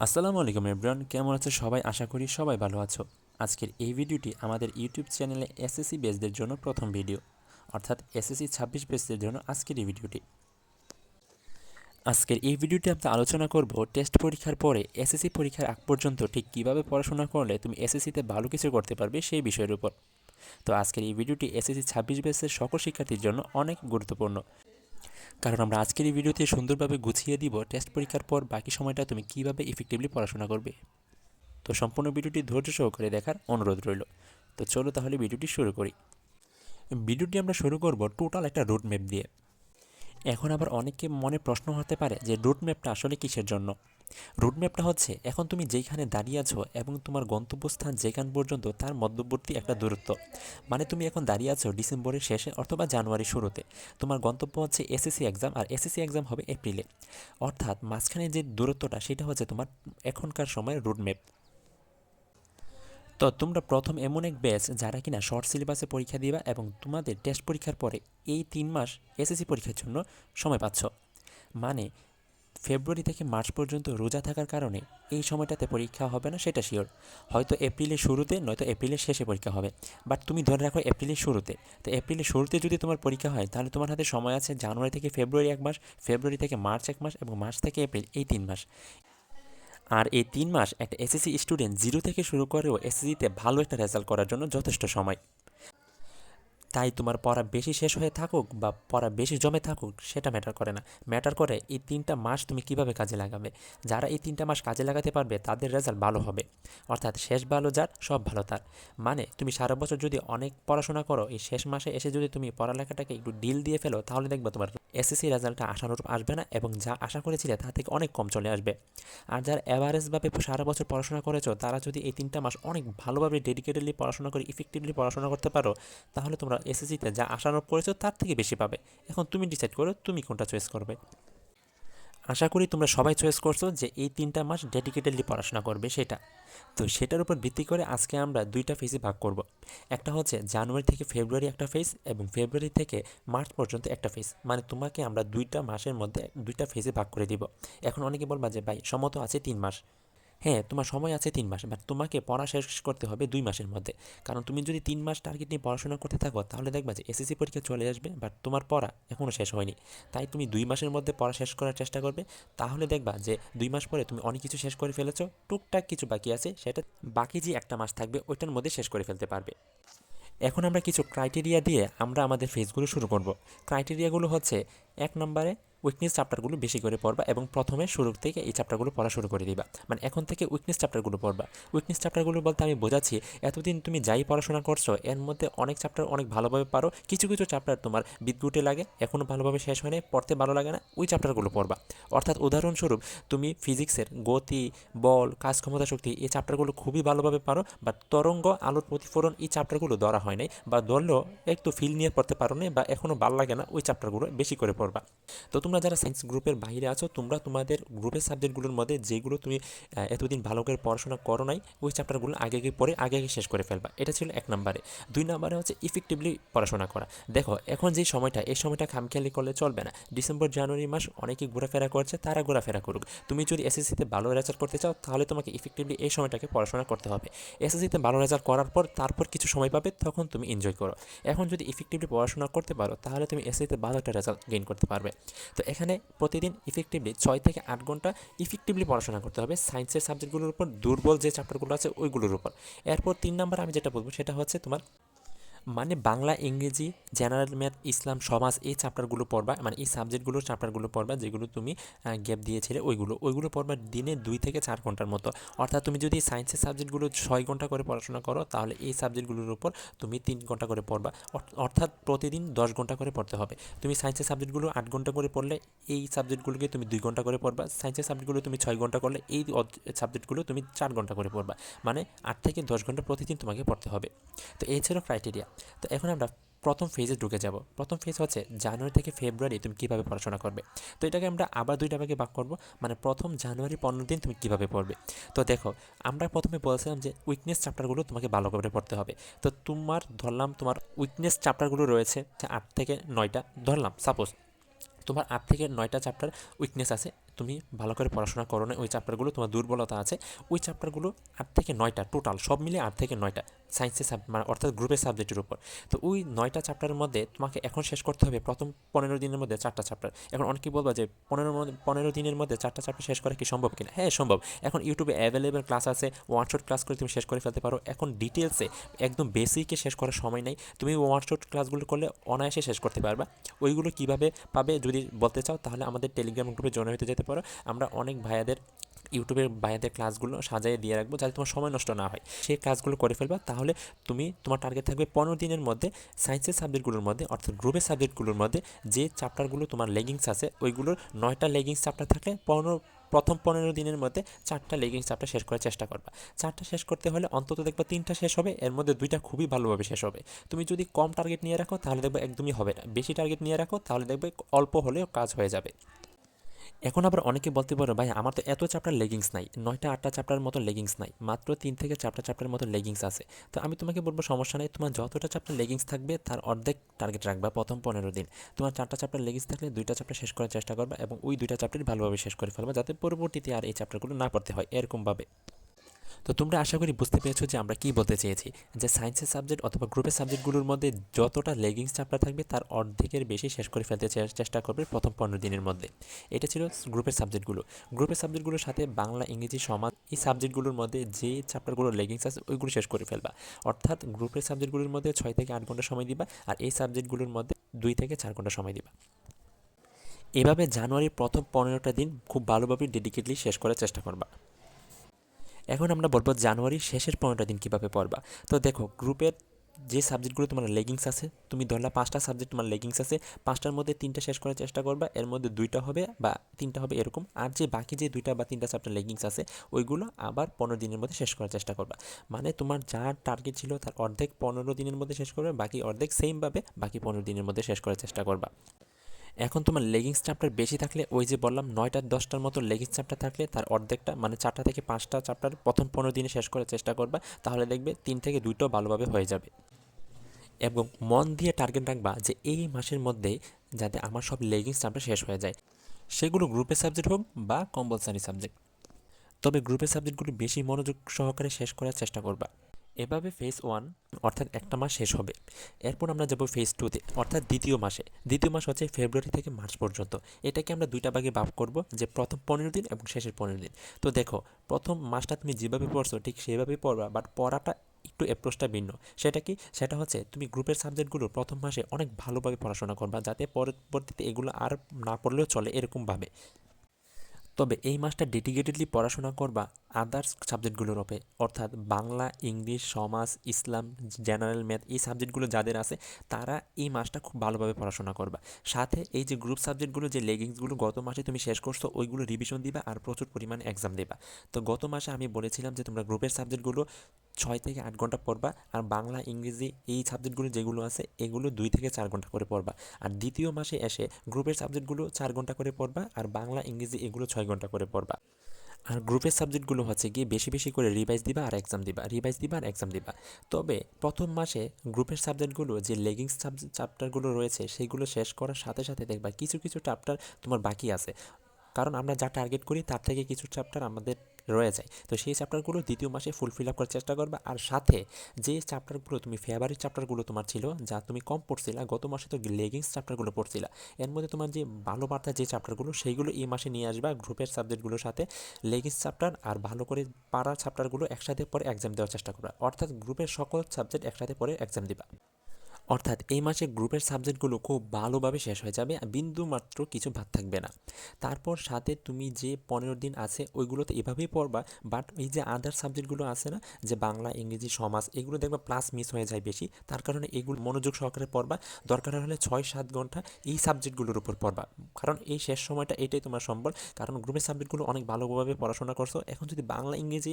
আসসালামু আলাইকুম এভরিওয়ান, কেমন আছো সবাই? আশা করি সবাই ভালো আছো। আজকের এই ভিডিওটি আমাদের ইউটিউব চ্যানেলে এসএসসি বেসদের জন্য প্রথম ভিডিও, অর্থাৎ এসএসসি 26 বেসদের জন্য আজকের এই ভিডিওটি। আজকের এই ভিডিওটি আমরা আলোচনা করব টেস্ট পরীক্ষার পরে এসএসসি পরীক্ষার আগ পর্যন্ত ঠিক কীভাবে পড়াশোনা করলে তুমি এসএসসিতে ভালো কিছু করতে পারবে সেই বিষয়ের উপর। তো আজকের এই ভিডিওটি এসএসসি 26 বেসের সকল শিক্ষার্থীর জন্য অনেক গুরুত্বপূর্ণ, কারণ আমরা আজকের এই ভিডিওতে সুন্দরভাবে গুছিয়ে দিব টেস্ট পরীক্ষার পর বাকি সময়টা তুমি কীভাবে ইফেক্টিভলি পড়াশোনা করবে। তো সম্পূর্ণ ভিডিওটি ধৈর্য সহকারে দেখার অনুরোধ রইল। তো চলো তাহলে ভিডিওটি শুরু করি। ভিডিওটি আমরা শুরু করব টোটাল একটা রুট ম্যাপ দিয়ে। এখন আবার অনেকে মনে প্রশ্ন হতে পারে যে রুট ম্যাপটা আসলে কিসের জন্য। রুট ম্যাপটা হচ্ছে এখন তুমি যেখানে দাঁড়িয়ে আছো এবং তোমার গন্তব্যস্থান যেখান পর্যন্ত তার মধ্যবর্তী একটা দূরত্ব। মানে তুমি এখন দাঁড়িয়ে আছো ডিসেম্বরের শেষে অথবা জানুয়ারির শুরুতে, তোমার গন্তব্য হচ্ছে এসএসসি এক্সাম, আর এসএসসি এক্সাম হবে এপ্রিলে। অর্থাৎ মাঝখানে যে দূরত্বটা সেটা হচ্ছে তোমার এখনকার সময়ের রুট ম্যাপ। তো তোমরা প্রথম এমন এক ব্যাচ যারা কিনা শর্ট সিলেবাসে পরীক্ষা দিবা এবং তোমাদের টেস্ট পরীক্ষার পরে এই 3 মাস এসএসসি পরীক্ষার জন্য সময় পাচ্ছ। মানে ফেব্রুয়ারি থেকে মার্চ পর্যন্ত রোজা থাকার কারণে এই সময়টাতে পরীক্ষা হবে না সেটা শিওর। হয়তো এপ্রিলের শুরুতে নয়তো এপ্রিলের শেষে পরীক্ষা হবে, বাট তুমি ধরে রাখো এপ্রিলের শুরুতে। তো এপ্রিলের শুরুতে যদি তোমার পরীক্ষা হয় তাহলে তোমার হাতে সময় আছে জানুয়ারি থেকে ফেব্রুয়ারি 1 মাস, ফেব্রুয়ারি থেকে মার্চ 1 মাস এবং মার্চ থেকে এপ্রিল এই 3 মাস। আর এই 3 মাস একটা এসএসসি স্টুডেন্ট জিরো থেকে শুরু করেও এসএসসিতে ভালো একটা রেজাল্ট করার জন্য যথেষ্ট সময়। তাই তোমার পড়া বেশি শেষ হয়ে থাকুক বা পড়া বেশি জমে থাকুক সেটা ম্যাটার করে না। ম্যাটার করে এই 3টা মাস তুমি কিভাবে কাজে লাগাবে। যারা এই 3টা মাস কাজে লাগাতে পারবে তাদের রেজাল্ট ভালো হবে। অর্থাৎ শেষ ভালো যার সব ভালো তার। মানে তুমি সারা বছর যদি অনেক পড়াশোনা করো, এই শেষ মাসে এসে যদি তুমি পড়ালেখাটাকে একটু ডিল দিয়ে ফেলো তাহলে দেখবে তোমার এসএসসি রেজাল্টটা আশানুরূপ আসবে না এবং যা আশা করেছিলে তা থেকে অনেক কম চলে আসবে। আর যারা অ্যাভারেজভাবে সারা বছর পড়াশোনা করেছো তারা যদি এই 3টা মাস অনেক ভালোভাবে ডেডিকেটেডলি পড়াশোনা করে ইফেক্টিভলি পড়াশোনা করতে পারো তাহলে তোমরা এসএসসিতে যা আশানুরূপ করেছো তার থেকে বেশি পাবে। এখন তুমি ডিসাইড করো তুমি কোনটা চয়েস করবে। আশা করি তোমরা সবাই চয়েস করছো যে এই 3টা মাস ডেডিকেটেডলি পড়াশোনা করবে সেটা। তো সেটার উপর ভিত্তি করে আজকে আমরা 2টা ফেজে ভাগ করব। একটা হচ্ছে জানুয়ারি থেকে ফেব্রুয়ারি একটা ফেজ এবং ফেব্রুয়ারি থেকে মার্চ পর্যন্ত একটা ফেজ। মানে তোমাকে আমরা 2টা মাসের মধ্যে 2টা ফেজে ভাগ করে দিব। এখন অনেকে বলবা যে ভাই সময় তো আছে 3 মাস। হ্যাঁ, তোমার সময় আছে 3 মাস, বাট তোমাকে পড়া শেষ করতে হবে 2 মাসের মধ্যে। কারণ তুমি যদি 3 মাস টার্গেট নিয়ে পড়াশোনা করতে থাকো তাহলে দেখবা যে এসএসসি পরীক্ষা চলে আসবে বাট তোমার পড়া এখনও শেষ হয়নি। তাই তুমি 2 মাসের মধ্যে পড়া শেষ করার চেষ্টা করবে। তাহলে দেখবা যে 2 মাস পরে তুমি অনেক কিছু শেষ করে ফেলেছো, টুকটাক কিছু বাকি আছে সেটা বাকি যে একটা মাস থাকবে ওইটার মধ্যে শেষ করে ফেলতে পারবে। এখন আমরা কিছু ক্রাইটেরিয়া দিয়ে আমরা আমাদের ফেজগুলো শুরু করব। ক্রাইটেরিয়াগুলো হচ্ছে 1 নম্বরে উইকনেস চ্যাপ্টারগুলো বেশি করে পড়বা এবং প্রথমে শুরু থেকে এই চ্যাপ্টারগুলো পড়া শুরু করে দিবা। মানে এখন থেকে উইকনেস চ্যাপ্টারগুলো পড়বা। উইকনেস চ্যাপ্টারগুলো বলতে আমি বোঝাচ্ছি এতদিন তুমি যাই পড়াশোনা করছো এর মধ্যে অনেক চ্যাপ্টার অনেক ভালোভাবে পারো, কিছু কিছু চ্যাপ্টার তোমার বিদ্যুটে লাগে, এখনও ভালোভাবে শেষ হয়নি, পড়তে ভালো লাগে না, ওই চ্যাপ্টারগুলো পড়বা। অর্থাৎ উদাহরণস্বরূপ তুমি ফিজিক্সের গতি, বল, কাজ ক্ষমতা, শক্তি এই চ্যাপ্টারগুলো খুবই ভালোভাবে পারো, বাট তরঙ্গ, আলোর প্রতিফলন এই চ্যাপ্টারগুলো ধরা হয় নাই বা ধরলেও একটু ফিল নিয়ে পড়তে পারো না বা এখনও ভালো লাগে না, ওই চ্যাপ্টারগুলো বেশি করে পড়বা। তো তোমরা যারা সায়েন্স গ্রুপের বাইরে আছো তোমরা তোমাদের গ্রুপের সাবজেক্টগুলোর মধ্যে যেগুলো তুমি এতদিন ভালো করে পড়াশোনা করো নাই ওই চ্যাপ্টারগুলো আগে আগে পড়ে আগে আগে শেষ করে ফেলবা। এটা ছিল 1 নম্বরে। 2 নম্বরে হচ্ছে ইফেক্টিভলি পড়াশোনা করা। দেখো এখন যে সময়টা এই সময়টা খামখেয়ালি করলে চলবে না। ডিসেম্বর জানুয়ারি মাস অনেকেই ঘোরাফেরা করছে, তারা ঘোরাফেরা করুক। তুমি যদি এসএসসিতে ভালো রেজাল্ট করতে চাও তাহলে তোমাকে ইফেক্টিভলি এই সময়টাকে পড়াশোনা করতে হবে। এসএসসিতে ভালো রেজাল্ট করার পর তারপর কিছু সময় পাবে তখন তুমি এনজয় করো। এখন যদি ইফেক্টিভলি পড়াশোনা করতে পারো তাহলে তুমি এসএসসিতে ভালো একটা রেজাল্ট গেইন করতে পারবে। তো এখানে প্রতিদিন ইফেক্টিভলি 6 থেকে 8 ঘন্টা ইফেক্টিভলি পড়াশোনা করতে হবে সায়েন্সের সাবজেক্টগুলোর উপর, দুর্বল যে চ্যাপ্টারগুলো আছে ওইগুলোর উপর। এরপর 3 নম্বর আমি যেটা বলবো সেটা হচ্ছে তোমার মানে বাংলা, ইংরেজি, জেনারেল ম্যাথ, ইসলাম, সমাজ এই চ্যাপ্টারগুলো পড়বা। মানে এই সাবজেক্টগুলোর চ্যাপ্টারগুলো পড়বা যেগুলো তুমি গ্যাপ দিয়েছিলে ওইগুলো পড়বা দিনে 2 থেকে 4 ঘন্টার মতো। অর্থাৎ তুমি যদি সায়েন্সের সাবজেক্টগুলো 6 ঘন্টা করে পড়াশোনা করো তাহলে এই সাবজেক্টগুলোর উপর তুমি 3 ঘন্টা করে পড়বা। অর্থাৎ প্রতিদিন 10 ঘন্টা করে পড়তে হবে। তুমি সায়েন্সের সাবজেক্টগুলো 8 ঘন্টা করে পড়লে এই সাবজেক্টগুলোকে তুমি 2 ঘন্টা করে পড়বা। সায়েন্সের সাবজেক্টগুলো তুমি 6 ঘন্টা করলে এই সাবজেক্টগুলো তুমি 4 ঘন্টা করে পড়বা। মানে 8 থেকে 10 ঘন্টা প্রতিদিন তোমাকে পড়তে হবে। তো এই ছিল ক্রাইটেরিয়া। তো এখন আমরা প্রথম ফেজে ঢুকে যাব। প্রথম ফেজ হচ্ছে জানুয়ারি থেকে ফেব্রুয়ারি তুমি কীভাবে পড়াশোনা করবে। তো এটাকে আমরা আবার 2টা ভাগে ভাগ করব। মানে প্রথম জানুয়ারি 15 দিন তুমি কীভাবে পড়বে। তো দেখো আমরা প্রথমে বলছিলাম যে উইকনেস চ্যাপ্টারগুলো তোমাকে ভালো করে পড়তে হবে। তো তোমার ধরলাম তোমার উইকনেস চ্যাপ্টারগুলো রয়েছে 8 থেকে 9টা, ধরলাম সাপোজ তোমার 8 থেকে 9টা চ্যাপ্টার উইকনেস আছে, তুমি ভালো করে পড়াশোনা করো না, ওই চ্যাপ্টারগুলো তোমার দুর্বলতা আছে, ওই চ্যাপ্টারগুলো 8 থেকে 9টা টোটাল সব মিলে 8 থেকে 9টা সায়েন্সের মানে অর্থাৎ গ্রুপের সাবজেক্টের উপর। তো ওই 9টা চ্যাপ্টারের মধ্যে তোমাকে এখন শেষ করতে হবে প্রথম 15 দিনের মধ্যে 4টা চ্যাপ্টার। এখন অনেকেই বলবা যে 15 দিনের মধ্যে 4টা চ্যাপ্টার শেষ করা কি সম্ভব কিনা? হ্যাঁ সম্ভব। এখন ইউটিউবে অ্যাভেলেবেল ক্লাস আছে, ওয়ান শট ক্লাস করে তুমি শেষ করে ফেলতে পারো। এখন ডিটেলসে একদম বেসিকে শেষ করার সময় নেই, তুমি ওয়ান শট ক্লাসগুলো করলে অনায়াসে শেষ করতে পারবা। ওইগুলো কীভাবে পাবে যদি বলতে চাও তাহলে আমাদের টেলিগ্রাম গ্রুপে জয়েন হতে যেতে পারো। আমরা অনেক ভাইয়াদের ইউটিউবের ভাইয়াদের ক্লাসগুলো সাজিয়ে দিয়ে রাখবো যাতে তোমার সময় নষ্ট না হয়, সেই ক্লাসগুলো করে ফেলবা। তাহলে তুমি তোমার টার্গেট থাকবে 15 দিনের মধ্যে সায়েন্সের সাবজেক্টগুলোর মধ্যে অর্থাৎ গ্রুপের সাবজেক্টগুলোর মধ্যে যে চ্যাপ্টারগুলো তোমার লেগিংস আছে ওইগুলোর 9টা লেগিংস চ্যাপ্টার থাকলে প্রথম 15 দিনের মধ্যে 4টা লেগিংস চ্যাপ্টার শেষ করার চেষ্টা করবা। 4টা শেষ করতে হলে অন্তত দেখবা 3টা শেষ হবে, এর মধ্যে 2টা খুবই ভালোভাবে শেষ হবে। তুমি যদি কম টার্গেট নিয়ে রাখো তাহলে দেখবে একদমই হবে না, বেশি টার্গেট নিয়ে রাখো তাহলে দেখবে অল্প হলেও কাজ হয়ে যাবে। এখন আবার অনেকে বলতে পারো ভাই আমার তো এত চ্যাপ্টার লেগিংস নাই, 9টা 8টা চ্যাপ্টারের মতো লেগিংস নাই, মাত্র 3 থেকে 4টা চ্যাপ্টারের মতো লেগিংস আছে। তো আমি তোমাকে বলবো সমস্যা নেই, তোমার যতটা চ্যাপ্টার লেগিংস থাকবে তার অর্ধেক টার্গেট রাখবা প্রথম 15 দিন। তোমার 4টা চ্যাপ্টার লেগিংস থাকলে 2টা চ্যাপ্টার শেষ করার চেষ্টা করবা এবং ওই 2টা চ্যাপ্টারই ভালোভাবে শেষ করে ফেলবা যাতে পরবর্তীতে আর এই চ্যাপ্টারগুলো না পড়তে হয় এরকমভাবে। তো তোমরা আশা করি বুঝতে পেরেছো যে আমরা কী বলতে চেয়েছি, যে সায়েন্সের সাবজেক্ট অথবা গ্রুপের সাবজেক্টগুলোর মধ্যে যতটা লেগিংস চ্যাপ্টার থাকবে তার অর্ধেকের বেশি শেষ করে ফেলতে চেষ্টা করবে প্রথম 15 দিনের মধ্যে। এটা ছিল গ্রুপের সাবজেক্টগুলো। গ্রুপের সাবজেক্টগুলোর সাথে বাংলা, ইংরেজি, সমাজ এই সাবজেক্টগুলোর মধ্যে যে চ্যাপ্টারগুলো লেগিংস আছে ওইগুলো শেষ করে ফেলবা। অর্থাৎ গ্রুপের সাবজেক্টগুলোর মধ্যে 6 থেকে 8 ঘন্টা সময় দিবা আর এই সাবজেক্টগুলোর মধ্যে 2 থেকে 4 ঘন্টা সময় দিবা। এভাবে জানুয়ারির প্রথম 15টা দিন খুব ভালোভাবে ডেডিকেটলি শেষ করার চেষ্টা করবা। এখন আমরা বলবো জানুয়ারির শেষের 15টা দিন কীভাবে পড়বা। তো দেখো গ্রুপের যে সাবজেক্টগুলো তোমার লেগিংস আছে, তুমি ধরলা 5টা সাবজেক্ট তোমার লেগিংস আছে, 5টার মধ্যে 3টা শেষ করার চেষ্টা করবা, এর মধ্যে 2টা হবে বা 3টা হবে এরকম। আর যে বাকি যে 2টা বা 3টা চ্যাপ্টার লেগিংস আছে ওইগুলো আবার 15 দিনের মধ্যে শেষ করার চেষ্টা করবা। মানে তোমার যা টার্গেট ছিল তার অর্ধেক 15 দিনের মধ্যে শেষ করবে, বাকি অর্ধেক সেমভাবে বাকি 15 দিনের মধ্যে শেষ করার চেষ্টা করবা। এখন তোমার লেগিংস চ্যাপ্টার বেশি থাকলে ওই যে বললাম 9টা 10টার মতো লেগিংস চ্যাপ্টার থাকলে তার অর্ধেকটা মানে 4টা থেকে 5টা চ্যাপ্টার প্রথম 15 দিনে শেষ করার চেষ্টা করবা, তাহলে দেখবে 3 থেকে 2টা ভালোভাবে হয়ে যাবে। এবং মন দিয়ে টার্গেট রাখবা যে এই মাসের মধ্যে যাতে আমার সব লেগিংস চ্যাপ্টার শেষ হয়ে যায়, সেগুলো গ্রুপের সাবজেক্ট হোক বা কম্পালসারি সাবজেক্ট। তবে গ্রুপের সাবজেক্টগুলো বেশি মনোযোগ সহকারে শেষ করার চেষ্টা করবা। এভাবে ফেজ 1 অর্থাৎ একটা মাস শেষ হবে। এরপর আমরা যাব ফেজ 2তে অর্থাৎ দ্বিতীয় মাসে। দ্বিতীয় মাস হচ্ছে ফেব্রুয়ারি থেকে মার্চ পর্যন্ত। এটাকে আমরা 2টা ভাগে ভাগ করব, যে প্রথম 15 দিন এবং শেষের 15 দিন। তো দেখো প্রথম মাসটা তুমি যেভাবে পড়ছো ঠিক সেভাবেই পড়বা, বাট পড়াটা একটু অ্যাপ্রোচটা ভিন্ন। সেটা কি? সেটা হচ্ছে তুমি গ্রুপের সাবজেক্টগুলো প্রথম মাসে অনেক ভালোভাবে পড়াশোনা করবা যাতে পরবর্তীতে এগুলো আর না পড়লেও চলে এরকমভাবে। তবে এই মাসটা ডেডিকেটেডলি পড়াশোনা করবা আদার্স সাবজেক্টগুলোর ওপরে, অর্থাৎ বাংলা, ইংলিশ, সমাজ, ইসলাম, জেনারেল ম্যাথ এই সাবজেক্টগুলো যাদের আছে তারা এই মাসটা খুব ভালোভাবে পড়াশোনা করবা। সাথে এই যে গ্রুপ সাবজেক্টগুলো যে লেগিংসগুলো গত মাসে তুমি শেষ করছো ওইগুলো রিভিশন দিবা আর প্রচুর পরিমাণে এক্সাম দিবা। তো গত মাসে আমি বলেছিলাম যে তোমরা গ্রুপের সাবজেক্টগুলো 6 থেকে 8 ঘন্টা পড়বা আর বাংলা, ইংরেজি এই সাবজেক্টগুলো যেগুলো আছে এগুলো 2 থেকে 4 ঘন্টা করে পড়বা। আর দ্বিতীয় মাসে এসে গ্রুপের সাবজেক্টগুলো 4 ঘন্টা করে পড়বা আর বাংলা, ইংরেজি এগুলো 6 ঘন্টা করে পড়বা। আর গ্রুপের সাবজেক্টগুলো হচ্ছে গিয়ে বেশি বেশি করে রিভাইজ দিবা আর এক্সাম দিবা, রিভাইজ দিবা আর এক্সাম দিবা। তবে প্রথম মাসে গ্রুপের সাবজেক্টগুলো যে লেগিংস চ্যাপ্টারগুলো রয়েছে সেগুলো শেষ করার সাথে সাথে দেখবা কিছু কিছু চ্যাপ্টার তোমার বাকি আছে, কারণ আমরা যা টার্গেট করি তার থেকে কিছু চ্যাপ্টার আমাদের রয়ে যায়। তো সেই চ্যাপ্টারগুলো দ্বিতীয় মাসে ফুলফিল আপ করার চেষ্টা করবে। আর সাথে যে চ্যাপ্টারগুলো তুমি ফেভারিট চ্যাপ্টারগুলো তোমার ছিল যা তুমি কম পড়ছিলা, গত মাসে তো লেগিংস চ্যাপ্টারগুলো পড়ছিলা, এর মধ্যে তোমার যে ভালো বার্তা যে চ্যাপ্টারগুলো সেইগুলো এই মাসে নিয়ে আসবা গ্রুপের সাবজেক্টগুলোর সাথে। লেগিংস চ্যাপ্টার আর ভালো করে পাড়া চ্যাপ্টারগুলো একসাথে পরে এক্সাম দেওয়ার চেষ্টা করবা, অর্থাৎ গ্রুপের সকল সাবজেক্ট একসাথে পরে এক্সাম দিবা। অর্থাৎ এই মাসে গ্রুপের সাবজেক্টগুলো খুব ভালোভাবে শেষ হয়ে যাবে, বিন্দু মাত্র কিছু বাদ থাকবে না। তারপর সাথে তুমি যে 15 দিন আছে ওইগুলোতে এভাবেই পড়বা, বাট এই যে আদার সাবজেক্টগুলো আছে না, যে বাংলা, ইংরেজি, সমাজ এগুলো দেখবা প্লাস মিস হয়ে যায় বেশি, তার কারণে এগুলো মনোযোগ সহকারে পড়বা। দরকার হলে 6-7 ঘন্টা এই সাবজেক্টগুলোর উপর পড়বা, কারণ এই শেষ সময়টা এটাই তোমার সম্বল। কারণ গ্রুপের সাবজেক্টগুলো অনেক ভালোভাবে পড়াশোনা করছো, এখন যদি বাংলা, ইংরেজি,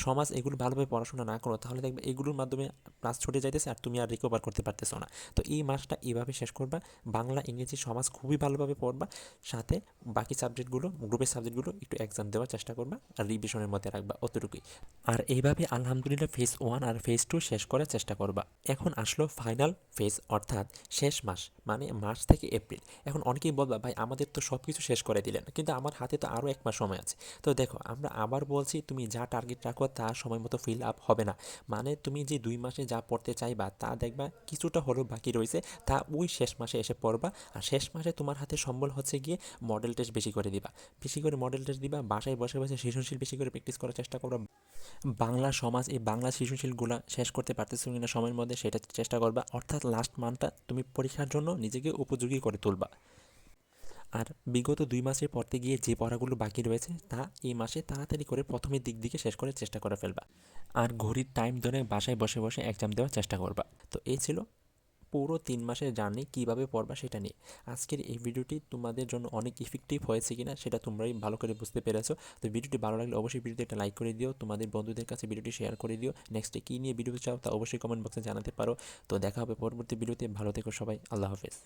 সমাজ এগুলো ভালোভাবে পড়াশোনা না করো তাহলে দেখবে এগুলোর মাধ্যমে ক্লাস ছুটে যাইতেছে আর তুমি আর রিকভার করতে পারতেছো পারতেছো না। তো এই মাসটা এইভাবে শেষ করবা, বাংলা ইংরেজি সমাজ খুবই ভালোভাবে পড়বা, সাথে বাকি সাবজেক্টগুলো গ্রুপের সাবজেক্টগুলো একটু এক্সাম দেওয়ার চেষ্টা করবা আর রিভিশনের মধ্যে রাখবা, অতটুকুই। আর এইভাবে আলহামদুলিল্লাহ ফেজ 1 আর ফেজ 2 শেষ করার চেষ্টা করবা। এখন আসলো ফাইনাল ফেজ, অর্থাৎ শেষ মাস, মানে মার্চ থেকে এপ্রিল। এখন অনেকেই বলবা ভাই আমাদের তো সব কিছু শেষ করে দিলেন, কিন্তু আমার হাতে তো আরও 1 মাস সময় আছে। তো দেখো আমরা আবার বলছি, তুমি যা টার্গেট রাখো তা সময় মতো ফিল আপ হবে না। মানে তুমি যে 2 মাসে যা পড়তে চাইবা তা দেখবা কিছুটা হলেও বাকি রয়েছে, তা ওই শেষ মাসে এসে পড়বা। আর শেষ মাসে তোমার হাতে সম্বল হচ্ছে গিয়ে মডেল টেস্ট বেশি করে দিবা, বেশি করে মডেল টেস্ট দিবা, বাসায় বসে বসে সৃজনশীল বেশি করে প্র্যাকটিস করার চেষ্টা করবা। বাংলা সমাজ, এই বাংলা সৃজনশীলগুলো শেষ করতে পারতেছো কিনা সময়ের মধ্যে সেটা চেষ্টা করবা, অর্থাৎ লাস্ট মান্থটা তুমি পরীক্ষার জন্য নিজেকে উপযোগী করে তুলবা। আর বিগত 2 মাসে পড়তে গিয়ে যে পড়াগুলো বাকি রয়েছে তা এই মাসে তাড়াতাড়ি করে প্রথমের দিক দিকে শেষ করার চেষ্টা করে ফেলবা। আর ঘড়ির টাইম ধরে বাসায় বসে বসে এক্সাম দেওয়ার চেষ্টা করবা। তো এই ছিল পুরো 3 মাসের জার্নি, কীভাবে পড়বা সেটা নিয়ে। আজকের এই ভিডিওটি তোমাদের জন্য অনেক ইফেক্টিভ হয়েছে কিনা সেটা তোমরাই ভালো করে বুঝতে পেরেছো। তো ভিডিওটি ভালো লাগলে অবশ্যই ভিডিওতে একটা লাইক করে দিও, তোমাদের বন্ধুদের কাছে ভিডিওটি শেয়ার করে দিও। নেক্সটে কী নিয়ে ভিডিও চাও তা অবশ্যই কমেন্ট বক্সে জানাতে পারো। তো দেখা হবে পরবর্তী ভিডিওতে, ভালো থেকো সবাই, আল্লাহ হাফেজ।